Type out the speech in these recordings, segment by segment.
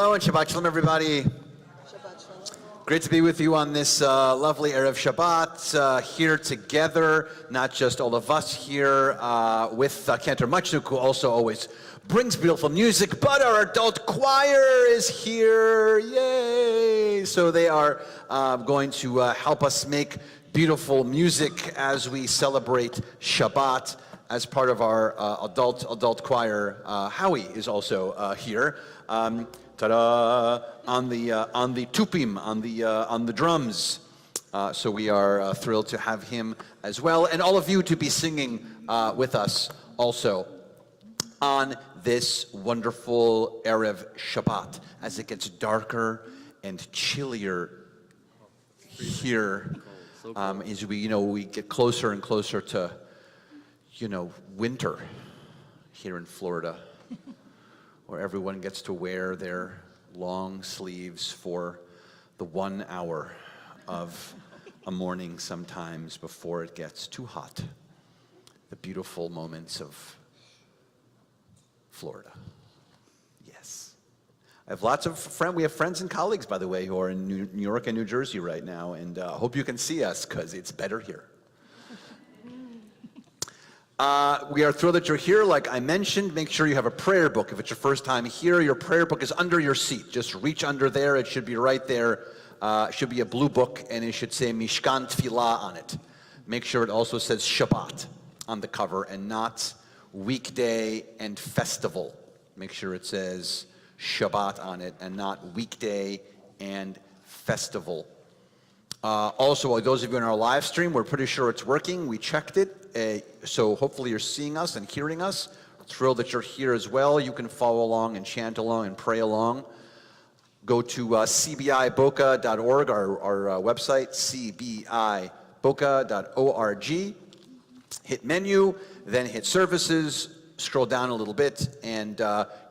Hello and Shabbat Shalom, everybody. Shabbat Shalom. Great to be with you on this lovely Erev Shabbat, here together, not just all of us here with Cantor Muchnook, who also always brings beautiful music, but our adult choir is here, yay! So they are going to help us make beautiful music as we celebrate Shabbat. As part of our adult choir, Howie is also here. Ta-da! On the tupim, on the drums. So we are thrilled to have him as well, and all of you to be singing with us also on this wonderful Erev Shabbat as it gets darker and chillier here as we get closer and closer to winter here in Florida, where everyone gets to wear their long sleeves for the 1 hour of a morning sometimes before it gets too hot. The beautiful moments of Florida. Yes. I have lots of friends. We have friends and colleagues, by the way, who are in New York and New Jersey right now, and hope you can see us because it's better here. We are thrilled that you're here. Like I mentioned, make sure you have a prayer book. If it's your first time here, your prayer book is under your seat. Just reach under there. It should be right there. It should be a blue book, and it should say Mishkan Tfilah on it. Make sure it also says Shabbat on the cover and not weekday and festival. Make sure it says Shabbat on it and not weekday and festival. Also, those of you in our live stream, we're pretty sure it's working. We checked it. So hopefully you're seeing us and hearing us. We're thrilled that you're here as well. You can follow along and chant along and pray along. Go to cbiboca.org, our website, cbiboca.org. Hit menu, then hit services, scroll down a little bit, and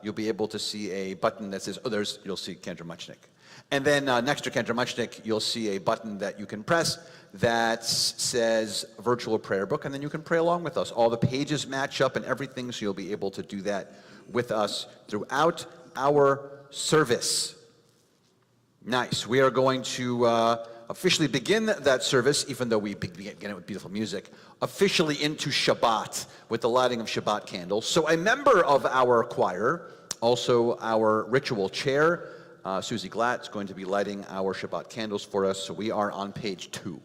you'll be able to see a button that says, you'll see Cantor Muchnook. And then next to Cantor Muchnook, you'll see a button that you can press that says Virtual Prayer Book, and then you can pray along with us. All the pages match up and everything, so you'll be able to do that with us throughout our service. Nice. We are going to officially begin that service, even though we begin it with beautiful music, officially into Shabbat with the lighting of Shabbat candles. So a member of our choir, also our ritual chair, Susie Glatt, is going to be lighting our Shabbat candles for us. So we are on page 2.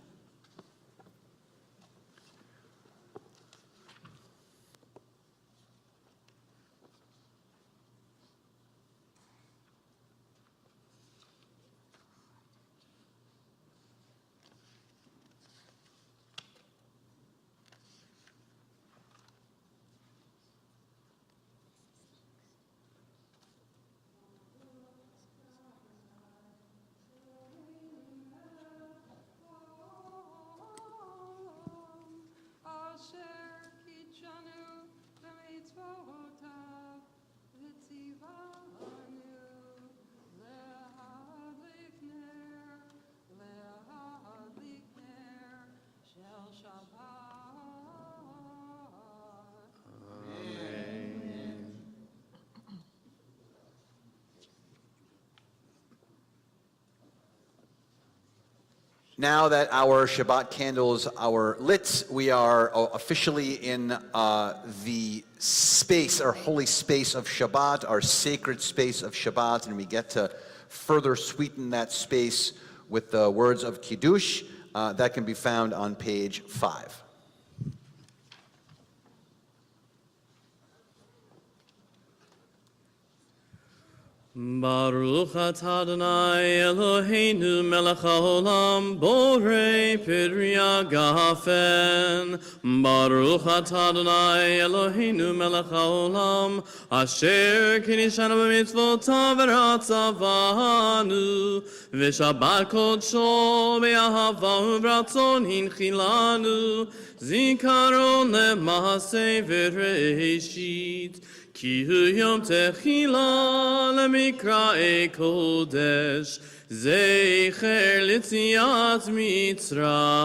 Now that our Shabbat candles are lit, we are officially in the space, our holy space of Shabbat, our sacred space of Shabbat, and we get to further sweeten that space with the words of Kiddush. That can be found on page 5. Baruch atah Adonai Eloheinu melech haolam borei peri hagafen. Baruch atah Adonai Eloheinu melech haolam asher kinishanu b'mitzvotav v'ratzavanu v'shabbat kodsho be'ahava u'bratzon hinchilanu zikaron le'maseh v'reishit. Ki hu yom techila lemikra kodesh zecher litziat Mitzrayim.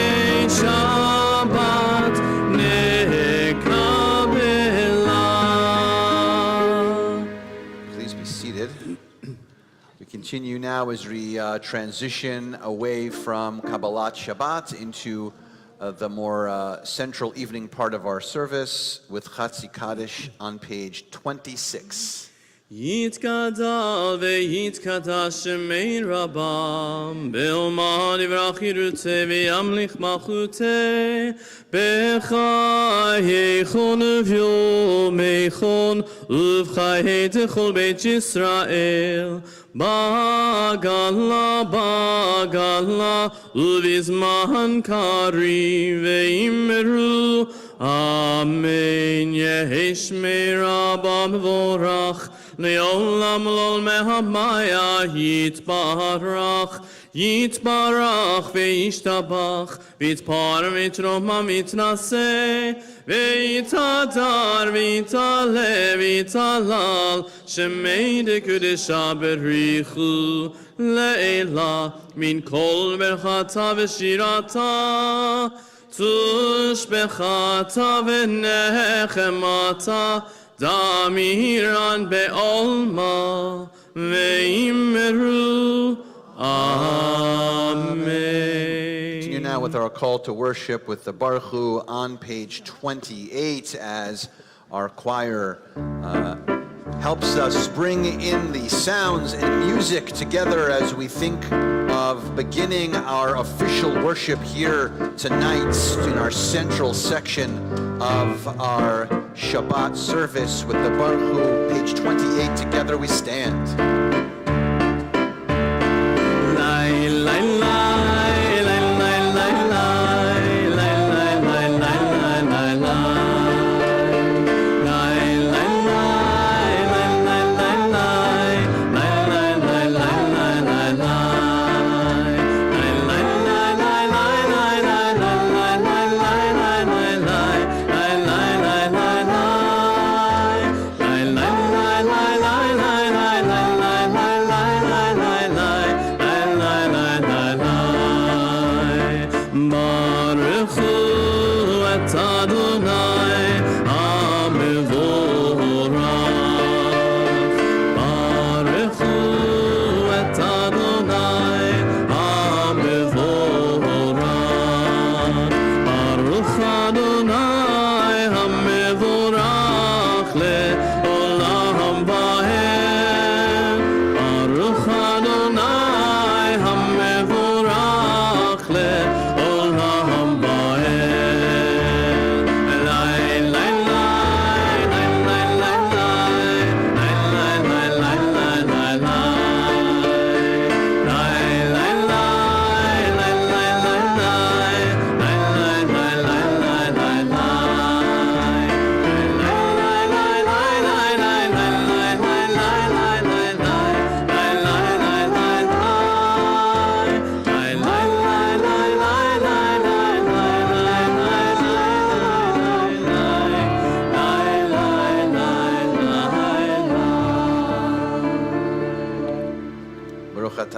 now as we transition away from Kabbalat Shabbat into the more central evening part of our service with Chatzi Kaddish on page 26. יתגדל ויתקדש שמי רבם, באומן יברח ירוצה וימליך מלכותה, בחייכון וביומייכון ובחיי דכל בית ישראל, בגלה בגלה ובזמן קריב ואמרו אמן. יהי שמי רבם מבורך לעולם לא מהמיה, יתברך יתברך וישתבח ויתפאר ויתרומם ויתנשא ויתהדר ויתעלה ויתהלל, שמי דקדושה בריחו לעילה מן כל ברכתה ושירתה, תושבחתה ונחמתה, דמירן בעולמה ואמרו Amen. Continue now with our call to worship with the Baruch Hu on page 28 as our choir helps us bring in the sounds and music together as we think of beginning our official worship here tonight in our central section of our Shabbat service with the Baruch Hu, page 28. Together we stand.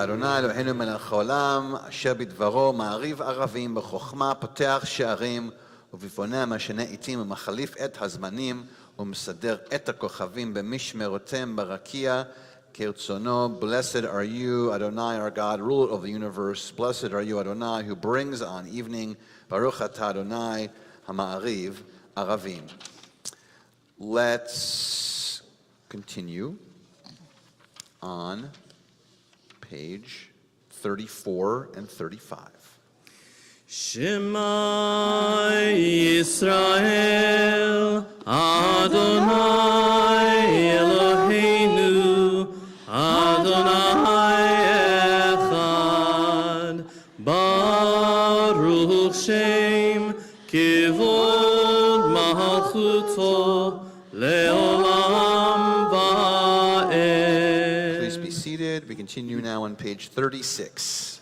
אדוני אלוהינו מלך העולם, אשר בדברו מעריב ערבים בחוכמה, פותח שערים ובפוניה משנה עתים ומחליף את הזמנים ומסדר את הכוכבים במשמרותם ברקיע כרצונו. Blessed are you, Adonai, our God, ruler of the universe. Blessed are you, Adonai, who brings on evening. Baruch atah Adonai hama'ariv aravim. Let's continue on page 34 and 35. Shema Yisrael, Adonai Eloheinu, Adonai Echad, Baruch Shem, Kivod Malchuto, Leolam Va'ed. Please be seated. We continue now on page 36.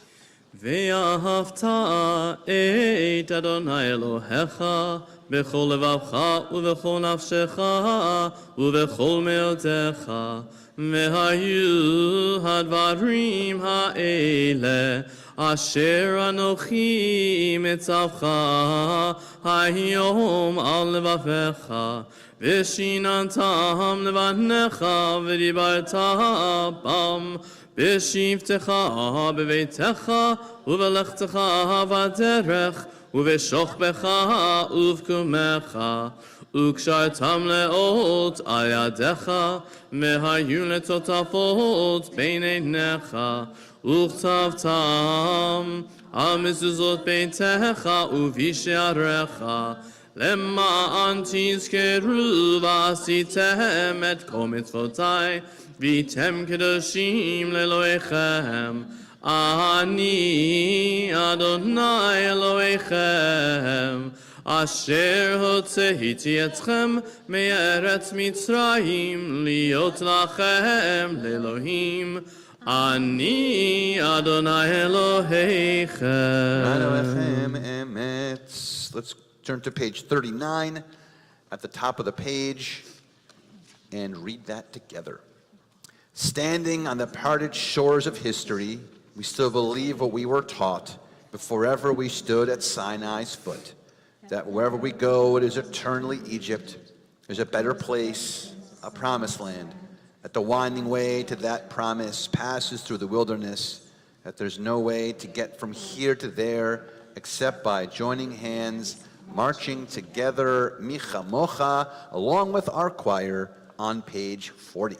ואהבת את אדוני אלוהיך בכל לבבך ובכל נפשך ובכל מאודך, והיו הדברים האלה אשר אנוכי מצווך היום על לבביך, ושיננתם לבניך ודיברת בם בשבתך בביתך ובלכתך בדרך ובשוכבך ובקומך וקשרתם לאות על ידיך והיו לטוטפות בין עיניך וכתבתם על מזוזות ביתך ובשעריך למען תזכרו ועשיתם את כל מצוותי והייתם קדושים לאלוהיכם אני אדוני אלוהיכם אשר הוצאתי אתכם מארץ מצרים להיות לכם לאלוהים אני אדוני אלוהיכם. Elohim emet. Let's turn to page 39 at the top of the page and read that together. Standing on the parted shores of history, we still believe what we were taught before ever we stood at Sinai's foot, that wherever we go, it is eternally Egypt. There's a better place, a promised land, that the winding way to that promise passes through the wilderness, that there's no way to get from here to there except by joining hands, marching together, Micha Mocha, along with our choir on page 40.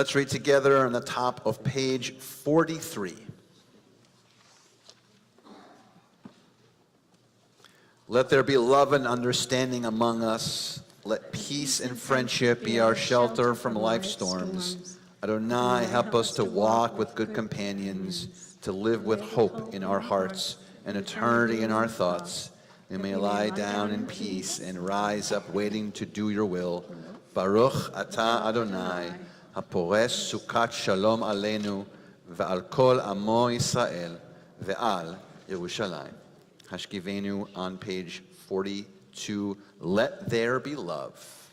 Let's read together on the top of page 43. Let there be love and understanding among us. Let peace and friendship be our shelter from life's storms. Adonai, help us to walk with good companions, to live with hope in our hearts and eternity in our thoughts. We may lie down in peace and rise up waiting to do your will. Baruch atah Adonai, הפורש סוכת שלום עלינו ועל כל עמו ישראל ועל ירושלים. Hashkivenu on page 42. Let there be love.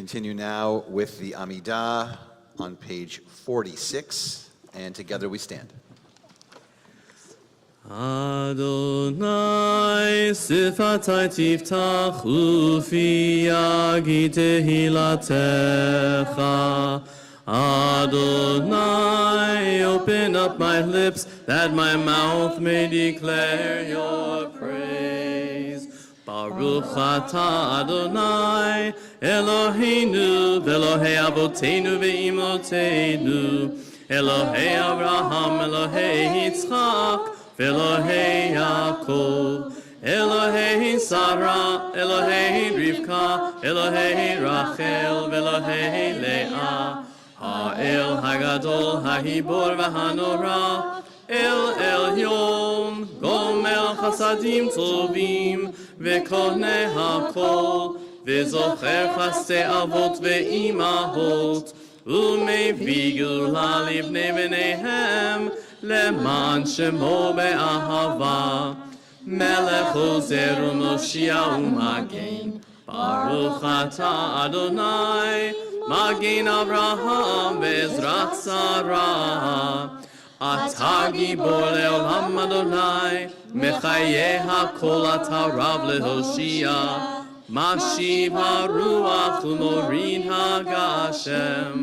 continue now with the Amidah on page 46, and together we stand. Adonai sifatai tiftach ufi yagi tehilatecha. Adonai, open up my lips that my mouth may declare your praise. Baruch atah Adonai, Eloheinu, Elohei Avotenu ve'imotenu, Elohei Abraham, Elohei Yitzchak, Elohei Yaakov, Elohei Sarah, Elohei Rivka, Elohei Rachel, Elohei Leah, Ha'el Hagadol, Ha'hibor v'hanora, El Elyon, Gomel Chasadim Tovim, V'koneh HaKol, V'zocher Chasdei Avot ve'imahot, U'mevii Geula libnei b'neihem, Leman Shemo be'ahava, Melech Ozer u'Moshiach u'Magen, Baruch atah Adonai, Magen Avraham ve'ezrat Sarah, Atah gibor le'olam Adonai, Mechayeh hakol atah Rav le'Hoshia, Mashiv haruach u'morid hagashem,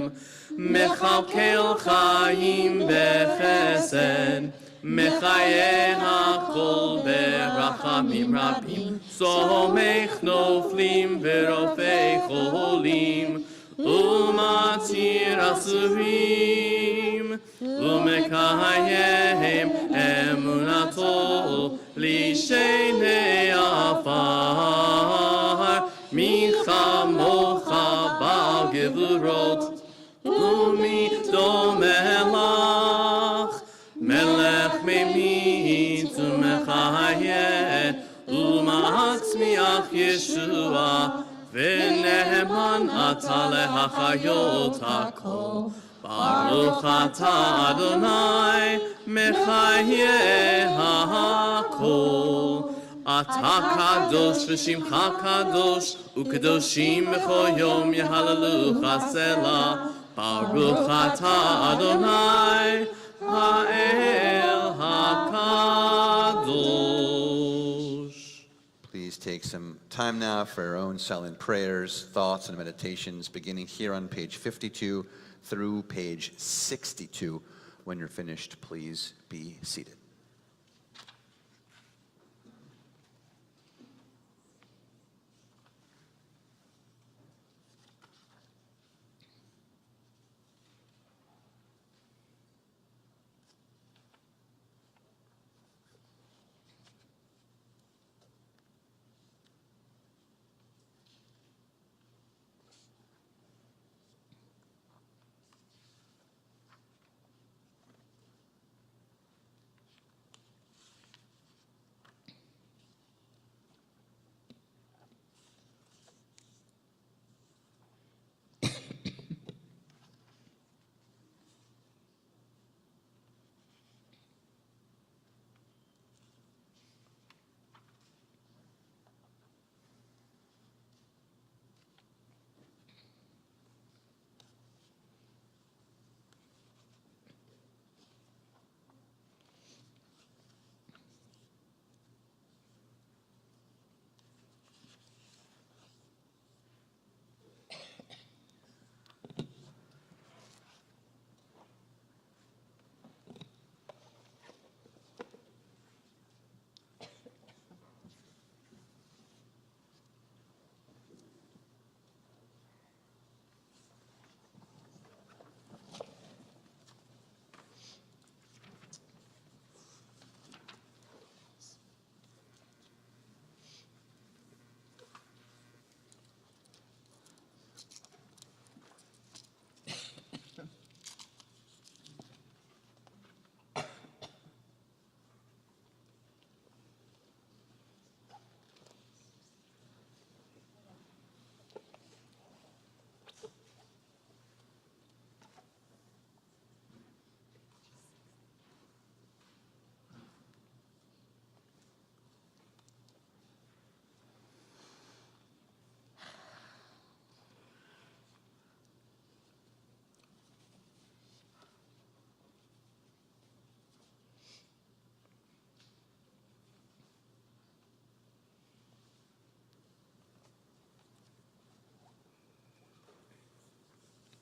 Mechalkel chayim bechesed, Mechayeh hakol berachamim rabim, Somech noflim verofei cholim, Umatir asurim, Umekayem emunato, Lishenei afar, Micha mocha bal gevurot, Umi domelach, Melech memit umechayeh, Umatzmiach Yeshua, V'neheman atah lehachayot hakol, Baruch atah Adonai, mechayeh hakol. Atah kadosh v'shimcha kadosh, u'kadoshim b'chol yom yehalelucha selah. Baruch atah Adonai, ha'el hakadosh. Please take some time now for our own silent prayers, thoughts, and meditations, beginning here on page 52 through page 62. When you're finished, please be seated.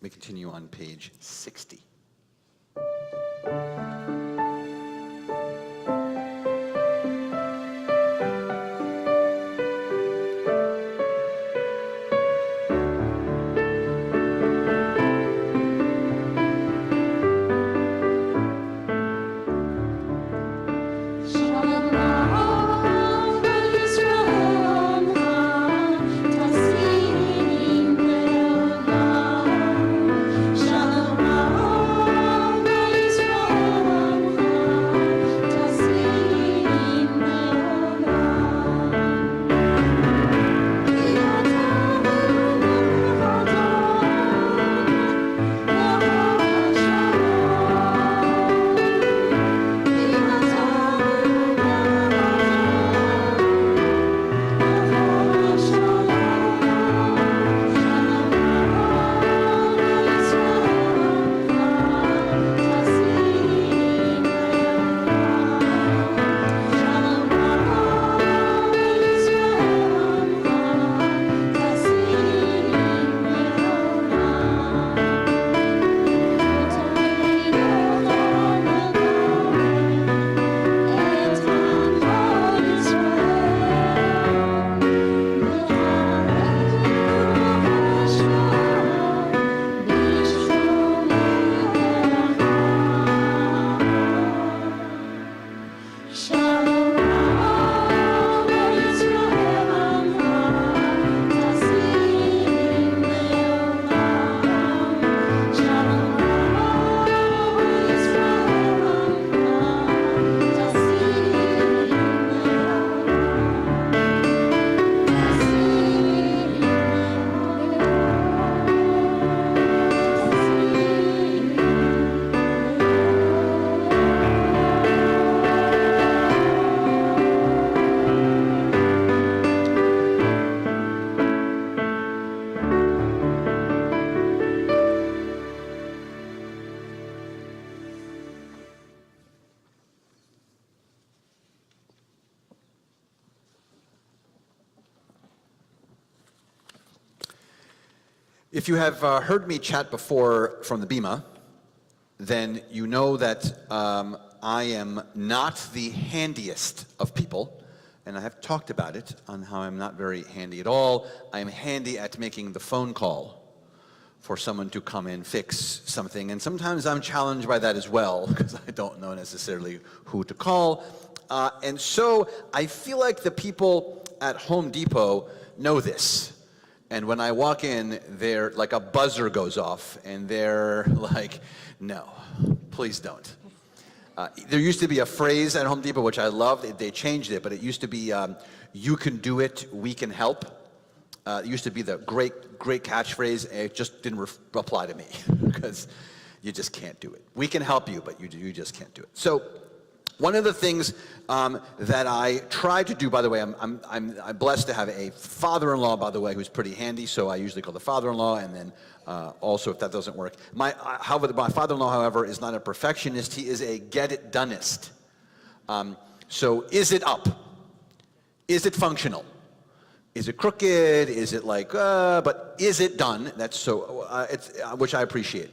We continue on page 60. If you have heard me chat before from the Bima, then you know that I am not the handiest of people, and I have talked about it on how I'm not very handy at all. I am handy at making the phone call for someone to come and fix something, and sometimes I'm challenged by that as well, because I don't know necessarily who to call. And so I feel like the people at Home Depot know this. And when I walk in, they're like a buzzer goes off, and they're like, no, please don't. There used to be a phrase at Home Depot, which I loved. They changed it, but it used to be, you can do it, we can help. It used to be the great catchphrase, and it just didn't apply to me, because you just can't do it. We can help you, but you just can't do it. So one of the things that I try to do, by the way, I'm blessed to have a father-in-law, by the way, who's pretty handy, so I usually call the father-in-law, and then also, if that doesn't work. My father-in-law, however, is not a perfectionist. He is a get-it-doneist. So is it up? Is it functional? Is it crooked? Is it like, but is it done? That's so, which I appreciate.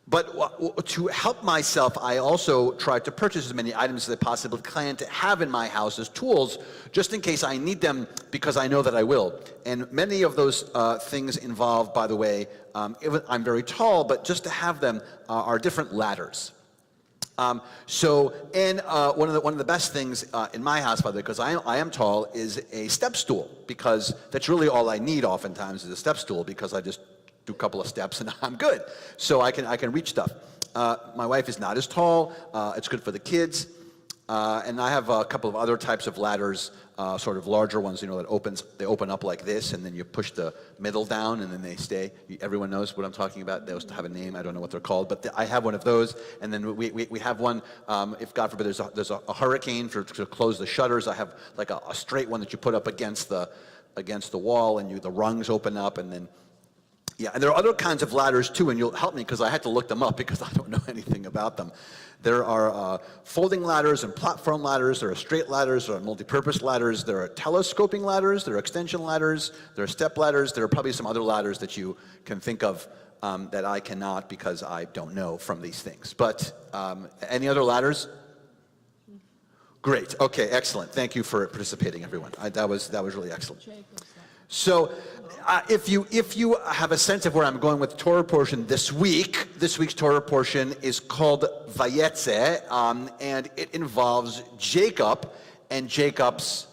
But to help myself, I also try to purchase as many items as I possibly can to have in my house as tools, just in case I need them, because I know that I will. And many of those things involve, by the way, I'm very tall, but just to have them are different ladders. One of the best things in my house, by the way, because I am tall, is a step stool, because that's really all I need oftentimes is a step stool, because I just do a couple of steps and I'm good. So I can reach stuff. My wife is not as tall. It's good for the kids. And I have a couple of other types of ladders, sort of larger ones, you know, they open up like this, and then you push the middle down, and then they stay. Everyone knows what I'm talking about. They have a name. I don't know what they're called, but I have one of those. And then we have one, if God forbid there's a hurricane to close the shutters. I have like a straight one that you put up against the wall, and the rungs open up, and then. Yeah, and there are other kinds of ladders too, and you'll help me because I had to look them up because I don't know anything about them. There are folding ladders and platform ladders, there are straight ladders, there are multi-purpose ladders, there are telescoping ladders, there are extension ladders, there are step ladders, there are probably some other ladders that you can think of that I cannot because I don't know from these things. But any other ladders? Great. Okay, excellent. Thank you for participating, everyone. That was really excellent. So if you have a sense of where I'm going with the Torah portion this week's Torah portion is called Vayetze, and it involves Jacob and Jacob's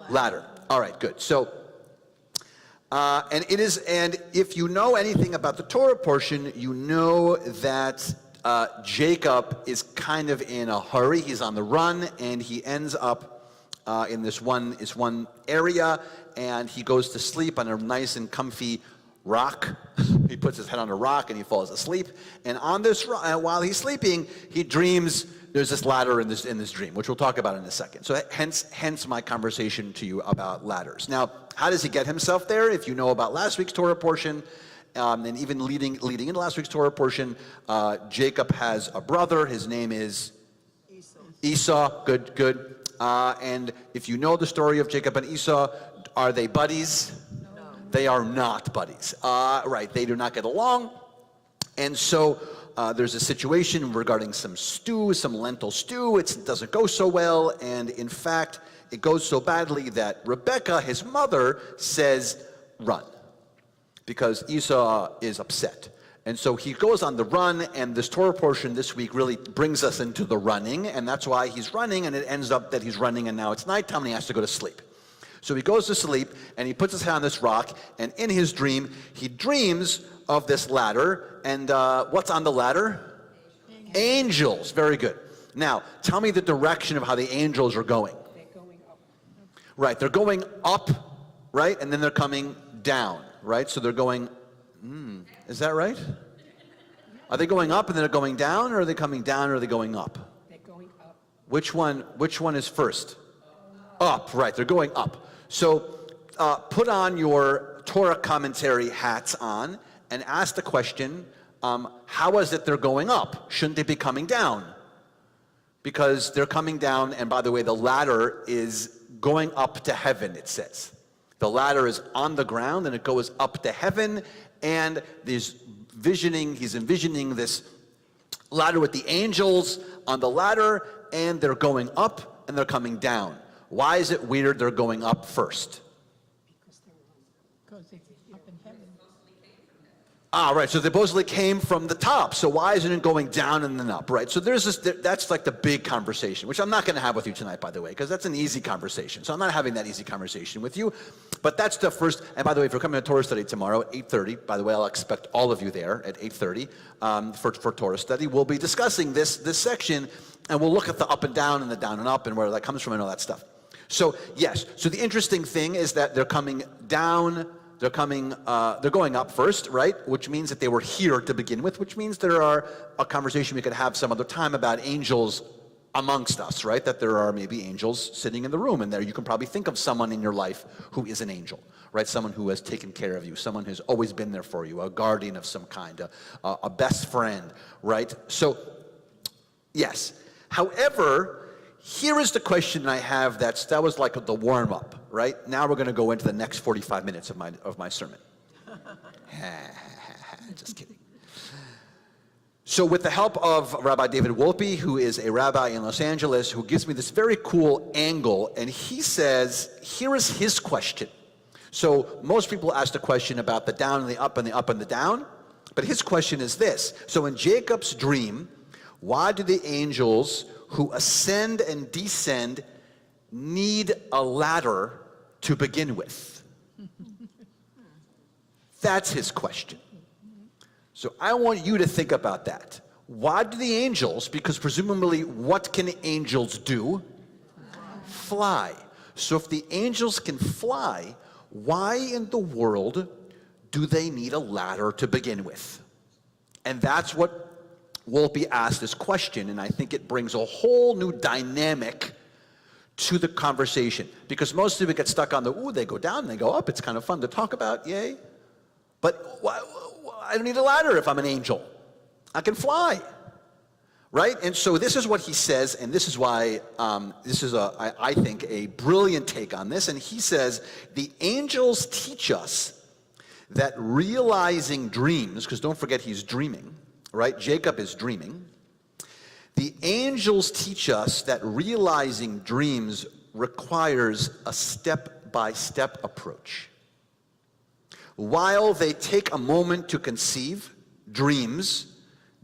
ladder. All right, good. So, and if you know anything about the Torah portion, you know that Jacob is kind of in a hurry. He's on the run, and he ends up in this one area, and he goes to sleep on a nice and comfy rock. He puts his head on a rock, and he falls asleep. And on this, while he's sleeping, he dreams there's this ladder in this dream, which we'll talk about in a second. So hence my conversation to you about ladders. Now, how does he get himself there? If you know about last week's Torah portion, and even leading into last week's Torah portion, Jacob has a brother. His name is Esau. Good. And if you know the story of Jacob and Esau, are they buddies? No. They are not buddies. Right, they do not get along. And so there's a situation regarding some lentil stew. It doesn't go so well. And in fact, it goes so badly that Rebekah, his mother, says, run, because Esau is upset. And so he goes on the run, and this Torah portion this week really brings us into the running, and that's why he's running, and it ends up that he's running, and now it's nighttime, and he has to go to sleep. So he goes to sleep, and he puts his head on this rock, and in his dream, he dreams of this ladder, and what's on the ladder? Angels. Very good. Now, tell me the direction of how the angels are going. They're going up. Right, they're going up, right, and then they're coming down, right? So they're going, is that right? Are they going up and then they're going down, or are they coming down, or are they going up? They're going up. Which one is first? Up, right, they're going up. So put on your Torah commentary hats on and ask the question, how is it they're going up? Shouldn't they be coming down? Because they're coming down, and by the way, the ladder is going up to heaven, it says. The ladder is on the ground, and it goes up to heaven, and he's envisioning this ladder with the angels on the ladder, and they're going up, and they're coming down. Why is it weird they're going up first? Because they're up in heaven. Right, so they supposedly came from the top, so why isn't it going down and then up, right? So that's like the big conversation, which I'm not going to have with you tonight, by the way, because that's an easy conversation. So I'm not having that easy conversation with you, but that's the first. And by the way, if you're coming to Torah study tomorrow at 8:30, by the way, I'll expect all of you there at 8:30 for Torah study. We'll be discussing this section, and we'll look at the up and down and the down and up and where that comes from and all that stuff. So yes, so the interesting thing is that they're coming down. They're going up first, right? Which means that they were here to begin with, which means there are a conversation we could have some other time about angels amongst us, right? That there are maybe angels sitting in the room, and there you can probably think of someone in your life who is an angel, right? Someone who has taken care of you, someone who's always been there for you, a guardian of some kind, a best friend, right? So, yes. However, here is the question I have that was like the warm-up, right? Now we're going to go into the next 45 minutes of my sermon. Just kidding. So with the help of Rabbi David Wolpe, who is a rabbi in Los Angeles, who gives me this very cool angle, and he says, here is his question. So most people ask the question about the down and the up and the up and the down, but his question is this. So in Jacob's dream, why do the angels who ascend and descend need a ladder to begin with? That's his question. So I want you to think about that. Why do the angels, because presumably what can angels do? Fly. So if the angels can fly, why in the world do they need a ladder to begin with? And that's what Wolpe asked this question, and I think it brings a whole new dynamic to the conversation. Because most of it get stuck on they go down and they go up. It's kind of fun to talk about, yay. But I don't need a ladder if I'm an angel. I can fly, right? And so this is what he says, and this is why this is, I think, a brilliant take on this. And he says, the angels teach us that realizing dreams, because don't forget he's dreaming, right? Jacob is dreaming. The angels teach us that realizing dreams requires a step-by-step approach. While they take a moment to conceive, dreams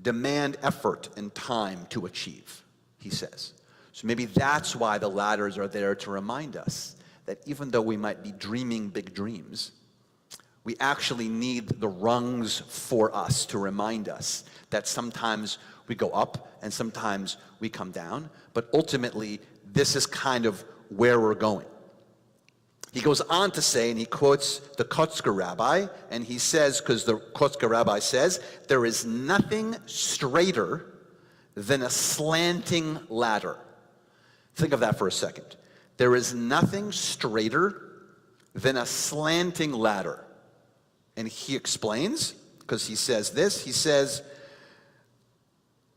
demand effort and time to achieve, he says. So maybe that's why the ladders are there to remind us that even though we might be dreaming big dreams, we actually need the rungs for us to remind us that sometimes we go up and sometimes we come down, but ultimately this is kind of where we're going. He goes on to say, and he quotes the Kotzker rabbi, and he says, because the Kotzker rabbi says, there is nothing straighter than a slanting ladder. Think of that for a second. There is nothing straighter than a slanting ladder. And he explains, because he says this, he says,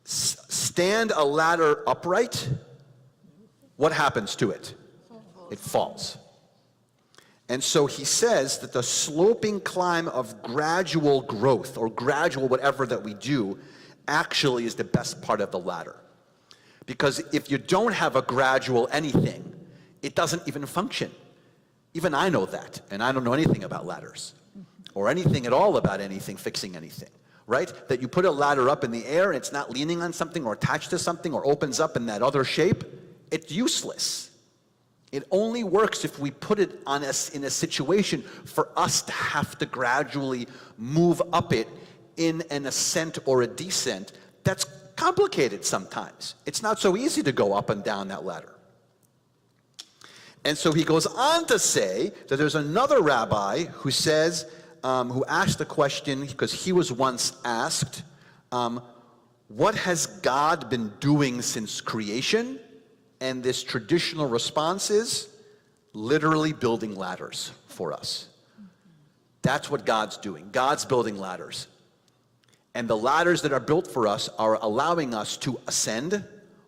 stand a ladder upright, what happens to it? It falls. And so he says that the sloping climb of gradual growth, or gradual whatever that we do, actually is the best part of the ladder. Because if you don't have a gradual anything, it doesn't even function. Even I know that, and I don't know anything about ladders, or anything at all about anything, fixing anything, right? That you put a ladder up in the air and it's not leaning on something or attached to something or opens up in that other shape, it's useless. It only works if we put it on us in a situation for us to have to gradually move up it in an ascent or a descent. That's complicated sometimes. It's not so easy to go up and down that ladder. And so he goes on to say that there's another rabbi who says, who asked the question, because he was once asked, what has God been doing since creation? And this traditional response is literally building ladders for us. That's what God's doing. God's building ladders. And the ladders that are built for us are allowing us to ascend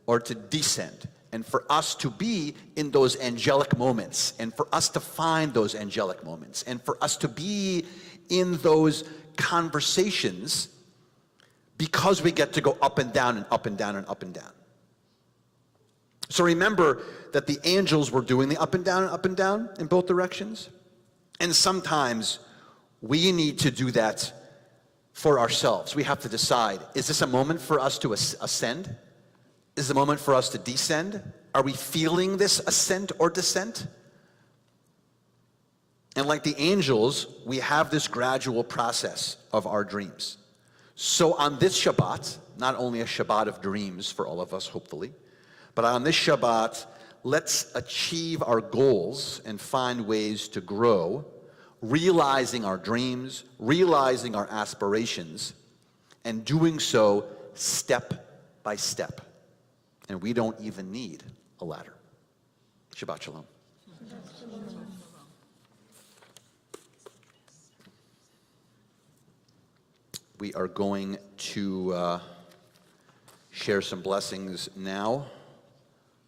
or to descend, and for us to be in those angelic moments, and for us to find those angelic moments, and for us to be in those conversations, because we get to go up and down and up and down and up and down. So remember that the angels were doing the up and down in both directions. And sometimes we need to do that for ourselves. We have to decide, is this a moment for us to ascend? Is it a moment for us to descend? Are we feeling this ascent or descent? And like the angels, we have this gradual process of our dreams. So on this Shabbat, not only a Shabbat of dreams for all of us, hopefully, but on this Shabbat, let's achieve our goals and find ways to grow, realizing our dreams, realizing our aspirations, and doing so step by step. And we don't even need a ladder. Shabbat Shalom. We are going to share some blessings now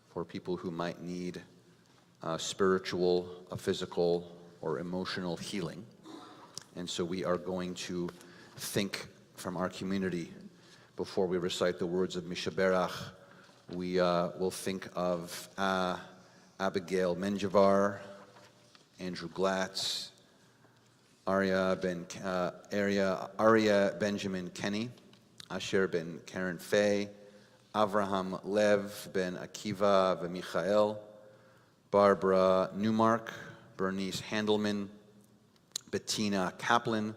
for people who might need spiritual, physical, or emotional healing. And so we are going to think from our community before we recite the words of Mishaberach. We will think of Abigail Menjivar, Andrew Glatz, Arya Benjamin Kenny, Asher ben Karen Fay, Avraham Lev ben Akiva v'Michael, Barbara Newmark, Bernice Handelman, Bettina Kaplan,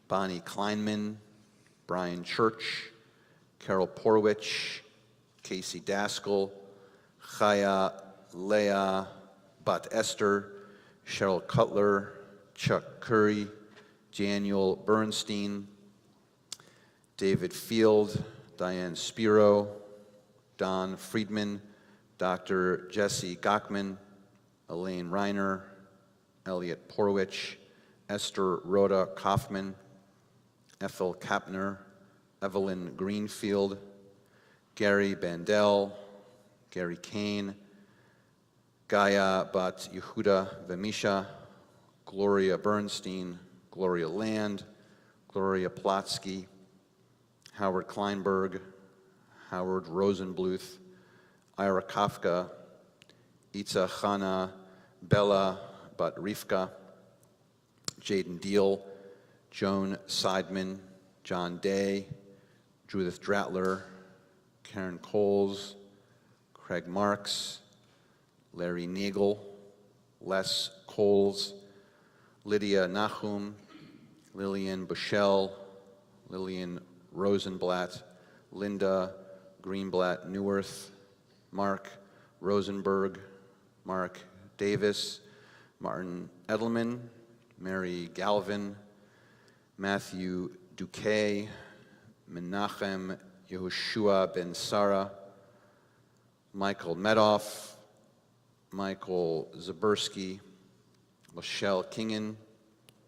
Bonnie Kleinman, Brian Church, Carol Porwich, Casey Daskell, Chaya Leah Bat Esther, Cheryl Cutler, Chuck Curry, Daniel Bernstein, David Field, Diane Spiro, Don Friedman, Dr. Jesse Gockman, Elaine Reiner, Elliot Porwich, Esther Rhoda Kaufman, Ethel Kapner, Evelyn Greenfield, Gary Bandel, Gary Kane, Gaia Bat Yehuda Vemisha, Gloria Bernstein, Gloria Land, Gloria Plotsky, Howard Kleinberg, Howard Rosenbluth, Ira Kafka, Itza Chana, Bella Bat Rivka, Jaden Deal, Joan Seidman, John Day, Judith Dratler, Karen Coles, Craig Marks, Larry Nagel, Les Coles, Lydia Nahum, Lillian Bushell, Lillian Rosenblatt, Linda Greenblatt Neuwirth, Mark Rosenberg, Mark Davis, Martin Edelman, Mary Galvin, Matthew Duque, Menachem Yehoshua ben Sarah, Michael Medoff, Michael Zabersky, Michelle Kingen,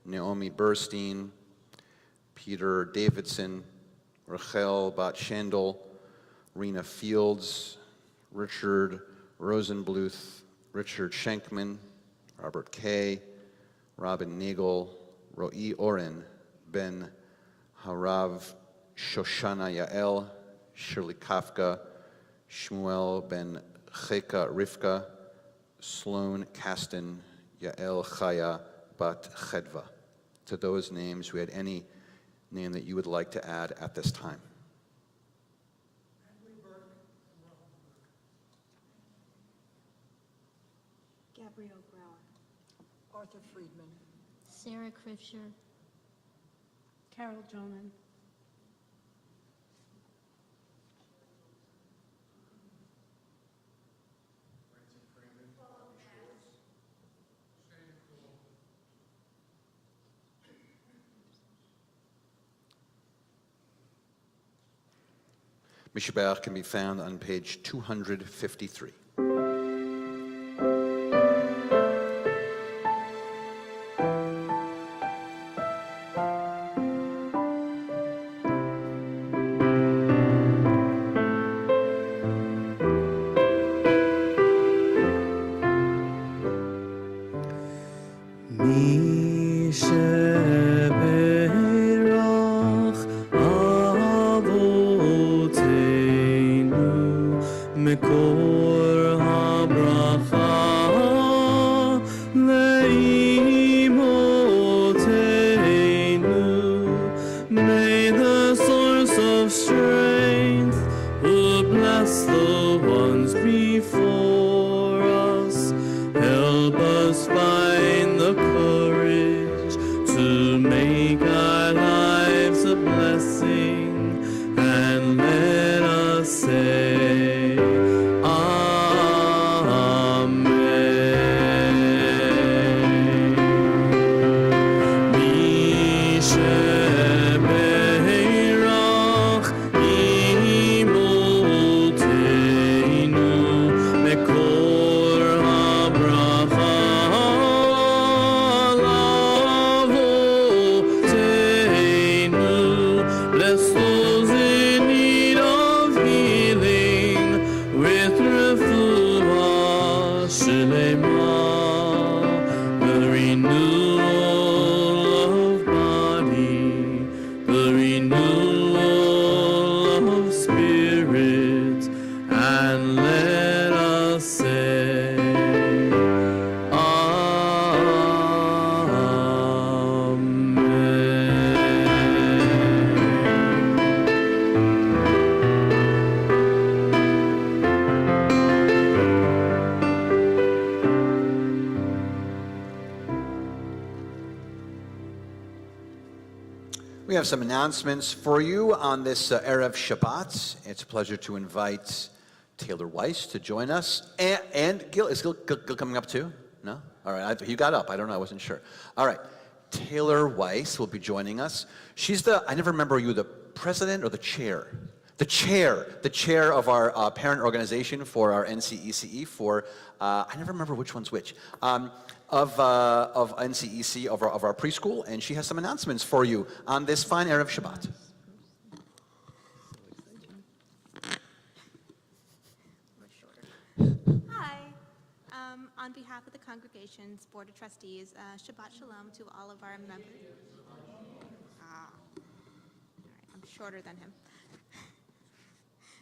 Naomi Burstein, Peter Davidson, Rachel Bat Shandel, Rena Fields, Richard Rosenbluth, Richard Schenkman, Robert Kay, Robin Nagel, Ro'i Oren, Ben Harav, Shoshana Yael, Shirley Kafka, Shmuel Ben Cheka Rivka, Sloan Kasten, Yael Chaya Bat Chedva. To those names, we had any name that you would like to add at this time. Gabrielle Brower. Arthur Friedman. Sarah Krifsher. Carol Jonan. Mishbeach can be found on page 253. May the source of strength, who bless the ones before us, help us find the courage to make our lives a blessing, and let us say, Amen. Bless those in need of healing with refuah shlema, the renewal of body, the renewal of spirit, and let us say, We have some announcements for you on this Erev Shabbat. It's a pleasure to invite Taylor Weiss to join us. And Gil, is Gil coming up too? No? All right, you got up. I don't know, I wasn't sure. All right, Taylor Weiss will be joining us. She's I never remember, are you the president or the chair? The chair of our parent organization for our NCECE for, I never remember which one's which. Of NCEC, of our preschool, and she has some announcements for you on this fine Erev Shabbat. Hi. On behalf of the congregation's Board of Trustees, Shabbat Shalom to all of our members. shorter than him.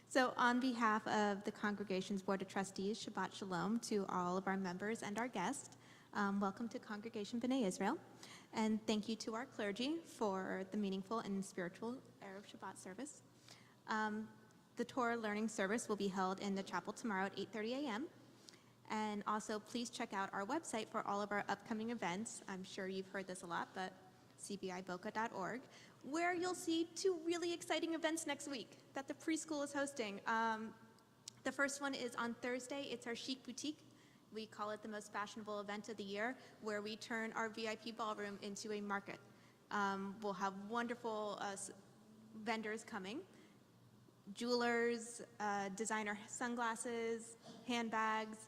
So on behalf of the congregation's Board of Trustees, Shabbat Shalom to all of our members and our guests. Welcome to Congregation B'nai Israel. And thank you to our clergy for the meaningful and spiritual Erev Shabbat service. The Torah learning service will be held in the chapel tomorrow at 8:30 a.m. And also, please check out our website for all of our upcoming events. I'm sure you've heard this a lot, but cbiboca.org, where you'll see 2 really exciting events next week that the preschool is hosting. The first one is on Thursday. It's our Chic Boutique. We call it the most fashionable event of the year, where we turn our VIP ballroom into a market. We'll have wonderful vendors coming. Jewelers, designer sunglasses, handbags,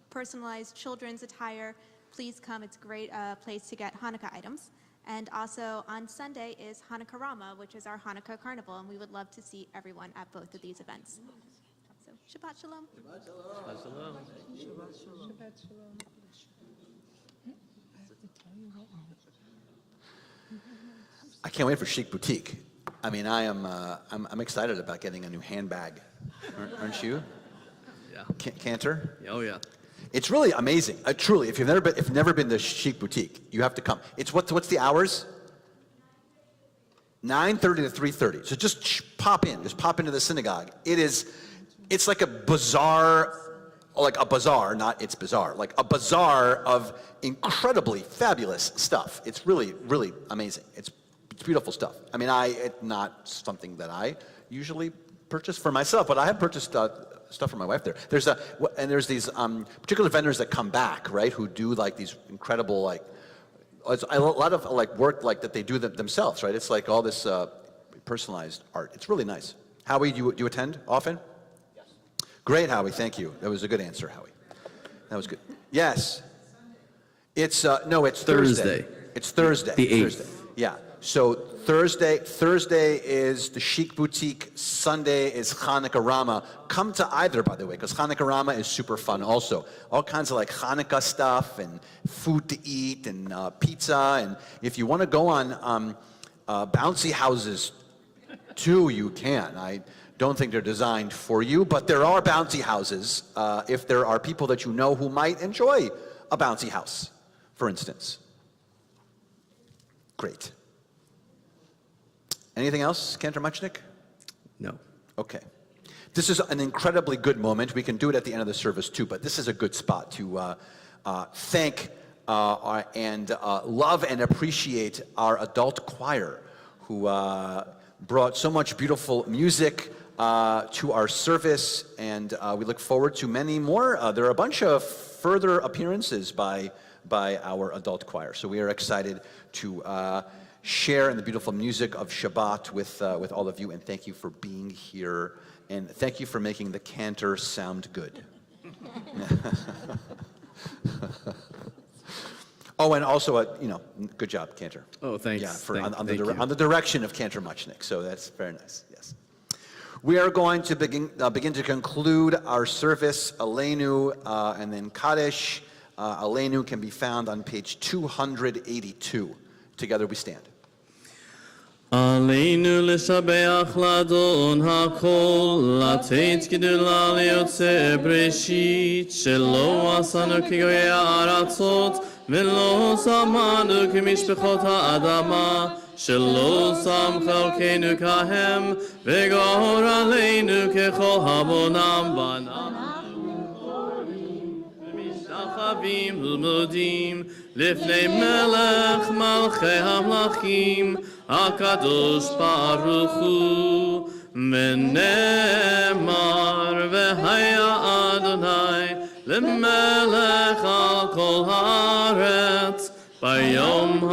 personalized children's attire. Please come. It's a great place to get Hanukkah items. And also on Sunday is Hanukkah Rama, which is our Hanukkah carnival, and we would love to see everyone at both of these events. So, Shabbat Shalom. Shabbat Shalom. Shabbat Shalom. I have to tell you right now. I can't wait for Chic Boutique. I mean, I'm excited about getting a new handbag. Aren't you? Yeah. Cantor? Oh, yeah. It's really amazing. Truly, if you've never been to Chic Boutique, you have to come. It's what's the hours? 9:30 to 3:30. So just pop in. Just pop into the synagogue. It's like a bazaar, not it's bizarre, like a bazaar of incredibly fabulous stuff. It's really, really amazing. It's beautiful stuff. I mean, it's not something that I usually purchase for myself, but I have purchased stuff for my wife there. There's these particular vendors that come back, right, who do like these incredible, like, it's a lot of like work like that they do themselves, right? It's like all this personalized art. It's really nice. Howie, do you attend often? Yes. Great, Howie. Thank you. That was a good answer, Howie. That was good. Yes. It's no, it's Thursday. It's Thursday. The 8th. Thursday. Yeah. So Thursday is the Chic Boutique. Sunday is Hanukkah Rama. Come to either, by the way, because Hanukkah Rama is super fun also. All kinds of like Hanukkah stuff and food to eat and pizza. And if you want to go on bouncy houses too, you can. I don't think they're designed for you, but there are bouncy houses if there are people that you know who might enjoy a bouncy house, for instance. Great. Anything else, Cantor Muchnick? No. Okay. This is an incredibly good moment. We can do it at the end of the service too, but this is a good spot to thank and love and appreciate our adult choir who brought so much beautiful music to our service, and we look forward to many more. There are a bunch of further appearances by our adult choir, so we are excited to share in the beautiful music of Shabbat with all of you, and thank you for being here, and thank you for making the cantor sound good. Oh, and also, good job, Cantor. Oh, thanks. Yeah, on the direction of Cantor Muchnick, so that's very nice, yes. We are going to begin to conclude our service, Aleinu, and then Kaddish. Aleinu can be found on page 282. Together we stand. עלינו לשבח לאדון הכל, לתת גדולה ליוצא בראשית, שלא עשנו כגויי הארצות, ולא שמנו כמשפחות האדמה, שלא שם חלקנו כהם, וגור עלינו ככל המונם ואנחנו חולים, ומשתחווים ומודים לפני מלך מלכי המלכים, הקדוש ברוך הוא, ונאמר והיה אדוני למלך על כל הארץ, ביום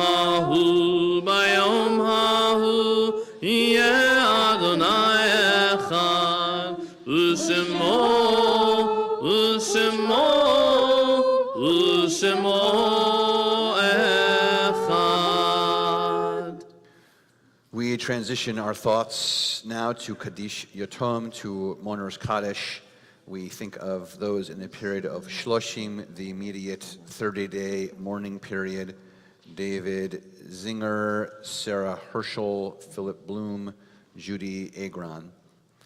ההוא יהיה אדוני אחד, ושמו We transition our thoughts now to Kaddish Yotom, to Mourner's Kaddish. We think of those in the period of Shloshim, the immediate 30-day mourning period. David Zinger, Sarah Herschel, Philip Bloom, Judy Agron.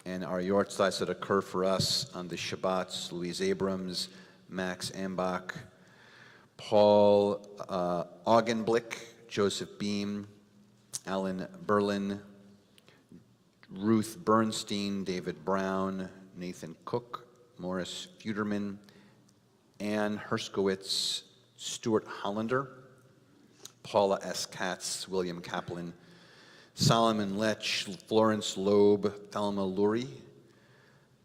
And our yortzites that occur for us on the Shabbats, Louise Abrams, Max Ambach, Paul Augenblick, Joseph Beam, Alan Berlin, Ruth Bernstein, David Brown, Nathan Cook, Morris Fuderman, Ann Herskowitz, Stuart Hollander, Paula S. Katz, William Kaplan, Solomon Lech, Florence Loeb, Thelma Lurie,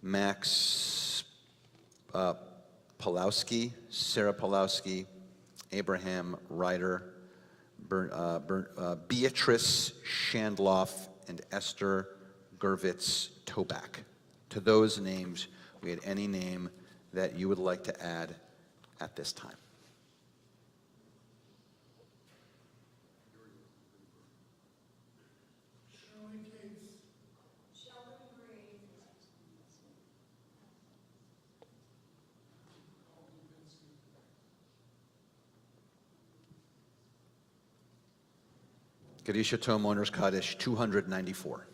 Max Pawlowski, Sarah Pawlowski, Abraham Ryder, Beatrice Shandloff, and Esther Gervitz Toback. To those names, we had any name that you would like to add at this time. Kadisha Tov Mourners Kaddish 294.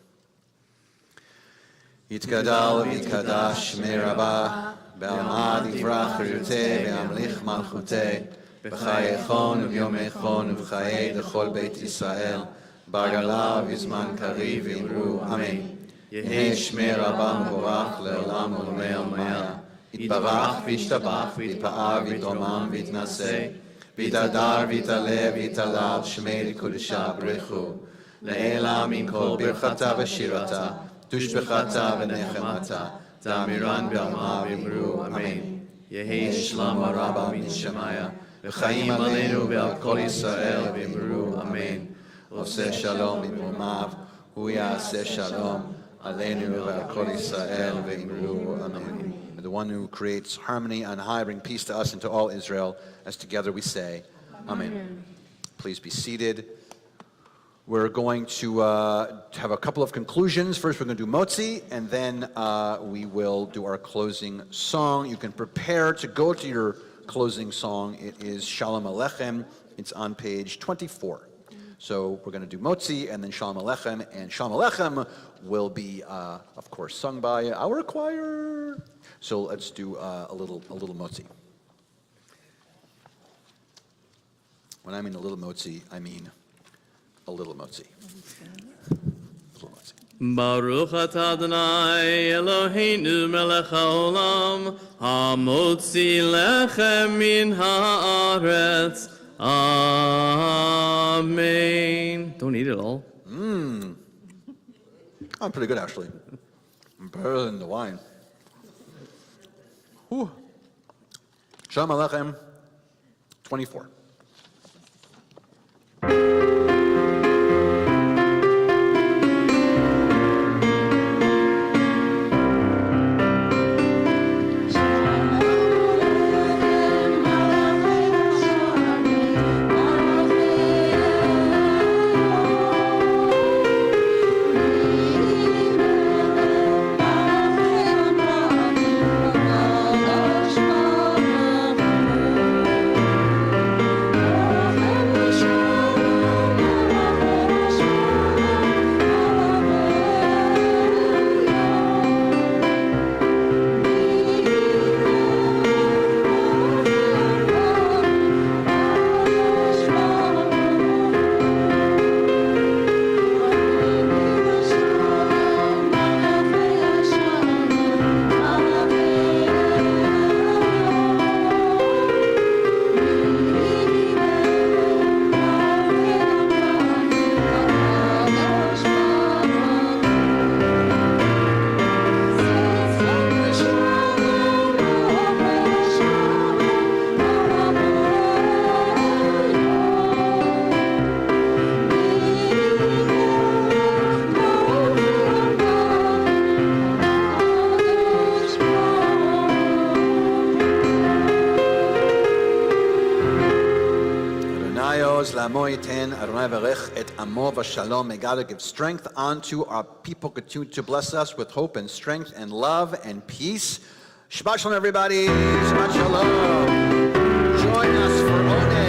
Yitkadal v'yikadash shmei Rabbah, be'amad yivrach riruteh, be'amlich malchuteh, b'chayechon v'yomechon v'chayei l'chol Beit Yisrael, b'gala v'zman kariv v'imru, Amen. Yehi shmei Rabbah mevorach le'olam u'lmei almaya, yitbarach v'yishtabach v'yitpa'ar v'yitomam v'yitnaseh, Vitadar, Vitale, Vitalal, Shmei Kodesha, Brechu, Le'ela min kol birchata v'shirata, tushbechata v'nechemata, Tamiran b'alma v'imru, Amen. Yehi Shlam Rabba min Shemaya, V'chaim aleinu v'al kol Yisrael v'imru, Amen. Oseh Shalom b'mumav, Hu ya'aseh Shalom, aleinu v'al kol Yisrael v'imru, Amen. The one who creates harmony on high, bring peace to us and to all Israel, as together we say, Amen. Please be seated. We're going to have a couple of conclusions. First, we're going to do Motzi, and then we will do our closing song. You can prepare to go to your closing song. It is Shalom Aleichem. It's on page 24. So we're going to do Motzi and then Shalom Aleichem, and Shalom Aleichem will be, of course, sung by our choir. So let's do a little Motzi. When I mean a little Motzi, I mean a little Motzi. Baruch atah Adonai Eloheinu melech haolam, hamotzi lechem min haaretz. Amen. Don't eat it all. I'm pretty good, actually. I'm better than the wine. Whew. Shalom Aleichem, 24. May God give strength unto our people, continue to bless us with hope and strength and love and peace. Shabbat shalom, everybody. Shabbat shalom. Join us for Oneh.